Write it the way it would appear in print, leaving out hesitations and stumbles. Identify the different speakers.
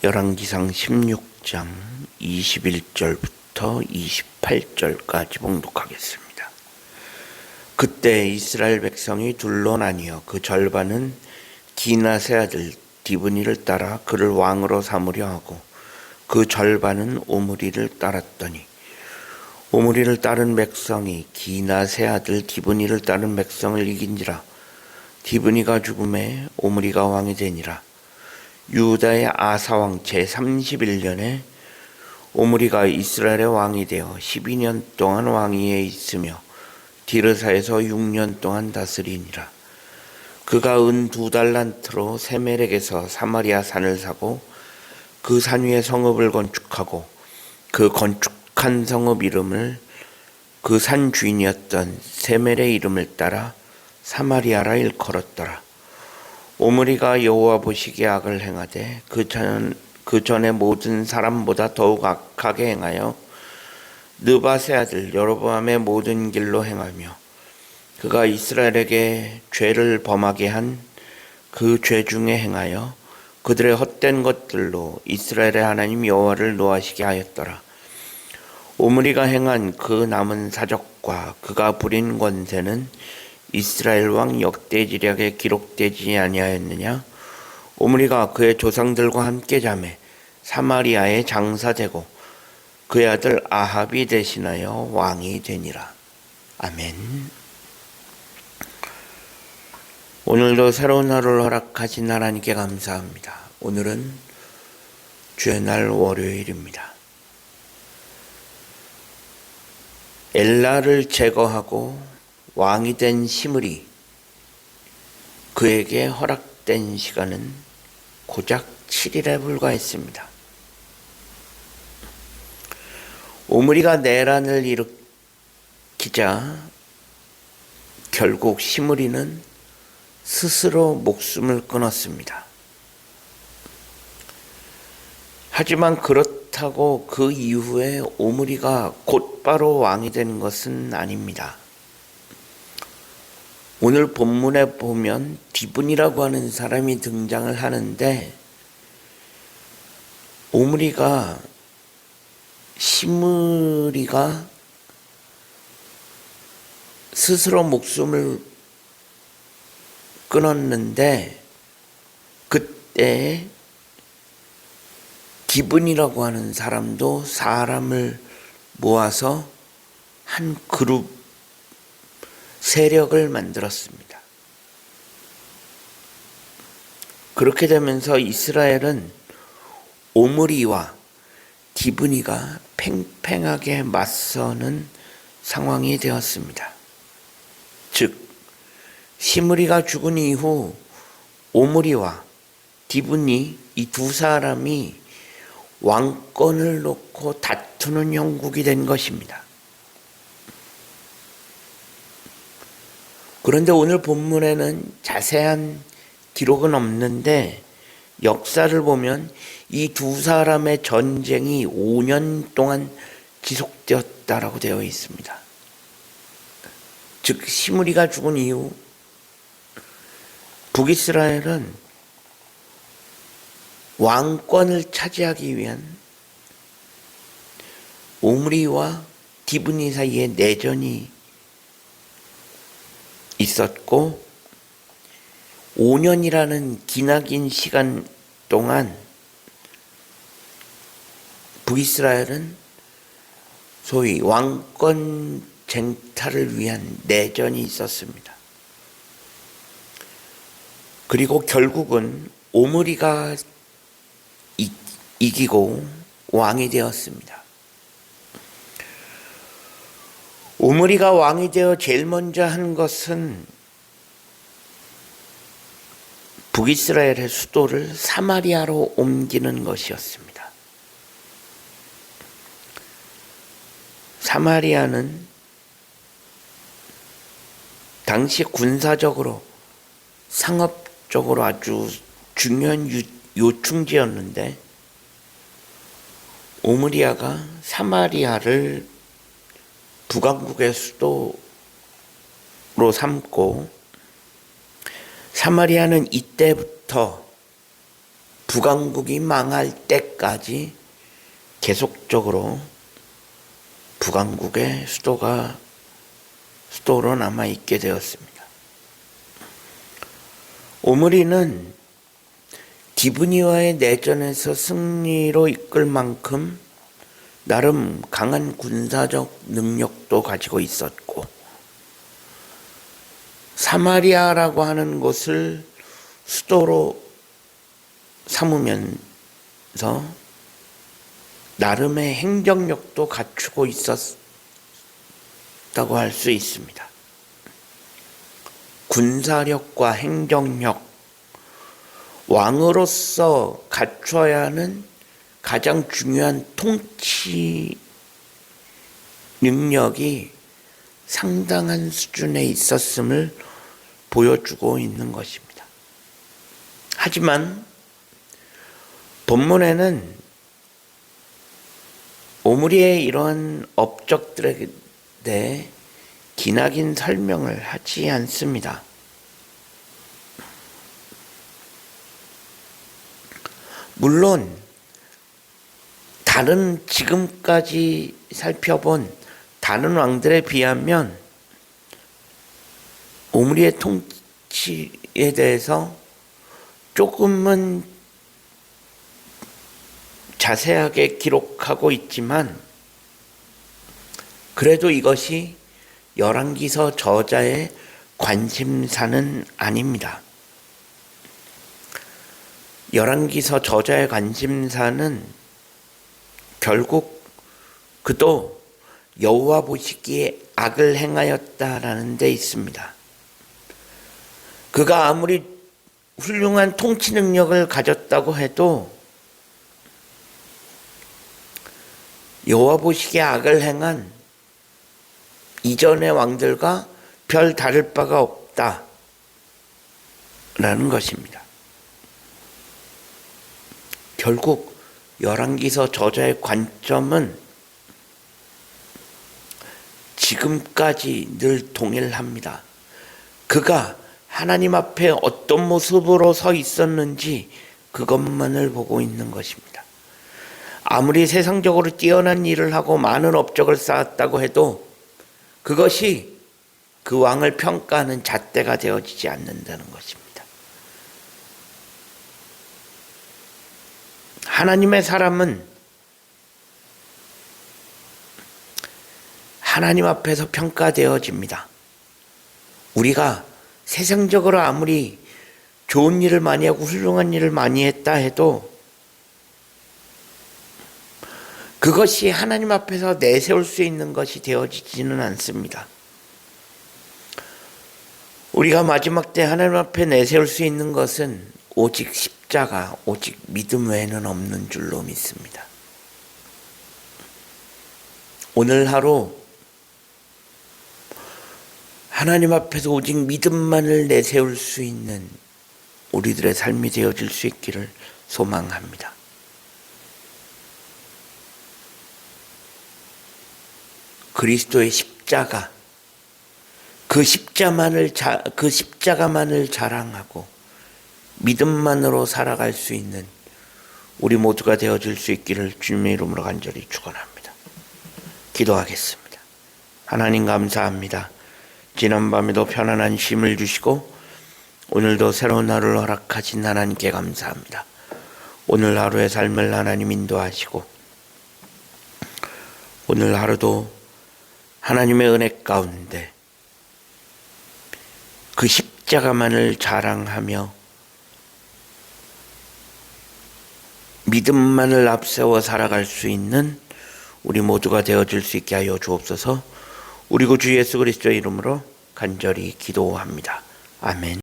Speaker 1: 열왕기상 16장 21절부터 28절까지 봉독하겠습니다. 그때 이스라엘 백성이 둘로 나뉘어 그 절반은 기낫의 아들 디브니를 따라 그를 왕으로 삼으려 하고 그 절반은 오므리를 따랐더니 오므리를 따른 백성이 기낫의 아들 디브니를 따른 백성을 이긴지라. 디브니가 죽음에 오므리가 왕이 되니라. 유다의 아사왕 제31년에 오므리가 이스라엘의 왕이 되어 12년 동안 왕위에 있으며 디르사에서 6년 동안 다스리니라. 그가 은 2달란트로 세멜렉에서 사마리아 산을 사고 그 산 위에 성읍을 건축하고 그 건축한 성읍 이름을 그 산 주인이었던 세멜의 이름을 따라 사마리아라 일컬었더라. 오므리가 여호와 보시기에 악을 행하되 그 전에 모든 사람보다 더욱 악하게 행하여 느밧의 아들 여로보암의 모든 길로 행하며 그가 이스라엘에게 죄를 범하게 한 그 죄 중에 행하여 그들의 헛된 것들로 이스라엘의 하나님 여호와를 노하시게 하였더라. 오므리가 행한 그 남은 사적과 그가 부린 권세는 이스라엘 왕 역대지략에 기록되지 아니하였느냐? 오므리가 그의 조상들과 함께 자매 사마리아에 장사되고 그의 아들 아합이 대신하여 왕이 되니라. 아멘. 오늘도 새로운 하루를 허락하신 하나님께 감사합니다. 오늘은 주의 날 월요일입니다. 엘라를 제거하고 왕이 된 시므리, 그에게 허락된 시간은 고작 7일에 불과했습니다. 오므리가 내란을 일으키자 결국 시므리는 스스로 목숨을 끊었습니다. 하지만 그렇다고 그 이후에 오므리가 곧바로 왕이 된 것은 아닙니다. 오늘 본문에 보면 디브니라고 하는 사람이 등장을 하는데 오므리가 시므리가 스스로 목숨을 끊었는데 그때 디브니라고 하는 사람도 사람을 모아서 한 그룹 세력을 만들었습니다. 그렇게 되면서 이스라엘은 오므리와 디브니가 팽팽하게 맞서는 상황이 되었습니다. 즉 시므리가 죽은 이후 오므리와 디브니 이 두 사람이 왕권을 놓고 다투는 형국이 된 것입니다. 그런데 오늘 본문에는 자세한 기록은 없는데 역사를 보면 이 두 사람의 전쟁이 5년 동안 지속되었다라고 되어 있습니다. 즉 시므리가 죽은 이후 북이스라엘은 왕권을 차지하기 위한 오므리와 디브니 사이에 내전이 있었고 5년이라는 기나긴 시간 동안 북이스라엘은 소위 왕권 쟁탈을 위한 내전이 있었습니다. 그리고 결국은 오므리가 이기고 왕이 되었습니다. 오므리가 왕이 되어 제일 먼저 한 것은 북이스라엘의 수도를 사마리아로 옮기는 것이었습니다. 사마리아는 당시 군사적으로 상업적으로 아주 중요한 요충지였는데 오므리아가 사마리아를 북왕국의 수도로 삼고 사마리아는 이때부터 북왕국이 망할 때까지 계속적으로 북왕국의 수도로 남아 있게 되었습니다. 오므리는 디브니와의 내전에서 승리로 이끌 만큼 나름 강한 군사적 능력도 가지고 있었고, 사마리아라고 하는 곳을 수도로 삼으면서 나름의 행정력도 갖추고 있었다고 할 수 있습니다. 군사력과 행정력, 왕으로서 갖춰야 하는 가장 중요한 통치 능력이 상당한 수준에 있었음을 보여주고 있는 것입니다. 하지만 본문에는 오므리의 이러한 업적들에 대해 기나긴 설명을 하지 않습니다. 물론 다른 지금까지 살펴본 다른 왕들에 비하면 오므리의 통치에 대해서 조금은 자세하게 기록하고 있지만, 그래도 이것이 열왕기서 저자의 관심사는 아닙니다. 열왕기서 저자의 관심사는 결국 그도 여호와 보시기에 악을 행하였다라는 데 있습니다. 그가 아무리 훌륭한 통치 능력을 가졌다고 해도 여호와 보시기에 악을 행한 이전의 왕들과 별 다를 바가 없다라는 것입니다. 결국 열왕기서 저자의 관점은 지금까지 늘 동일합니다. 그가 하나님 앞에 어떤 모습으로 서 있었는지 그것만을 보고 있는 것입니다. 아무리 세상적으로 뛰어난 일을 하고 많은 업적을 쌓았다고 해도 그것이 그 왕을 평가하는 잣대가 되어지지 않는다는 것입니다. 하나님의 사람은 하나님 앞에서 평가되어집니다. 우리가 세상적으로 아무리 좋은 일을 많이 하고 훌륭한 일을 많이 했다 해도 그것이 하나님 앞에서 내세울 수 있는 것이 되어지지는 않습니다. 우리가 마지막 때 하나님 앞에 내세울 수 있는 것은 오직 십자가, 오직 믿음 외에는 없는 줄로 믿습니다. 오늘 하루 하나님 앞에서 오직 믿음만을 내세울 수 있는 우리들의 삶이 되어질 수 있기를 소망합니다. 그리스도의 십자가, 그 십자가만을 자랑하고 믿음만으로 살아갈 수 있는 우리 모두가 되어질 수 있기를 주님의 이름으로 간절히 축원합니다. 기도하겠습니다. 하나님 감사합니다. 지난밤에도 편안한 쉼을 주시고 오늘도 새로운 하루를 허락하신 하나님께 감사합니다. 오늘 하루의 삶을 하나님 인도하시고 오늘 하루도 하나님의 은혜 가운데 그 십자가만을 자랑하며 믿음만을 앞세워 살아갈 수 있는 우리 모두가 되어질 수 있게 하여 주옵소서. 우리 구주 예수 그리스도의 이름으로 간절히 기도합니다. 아멘.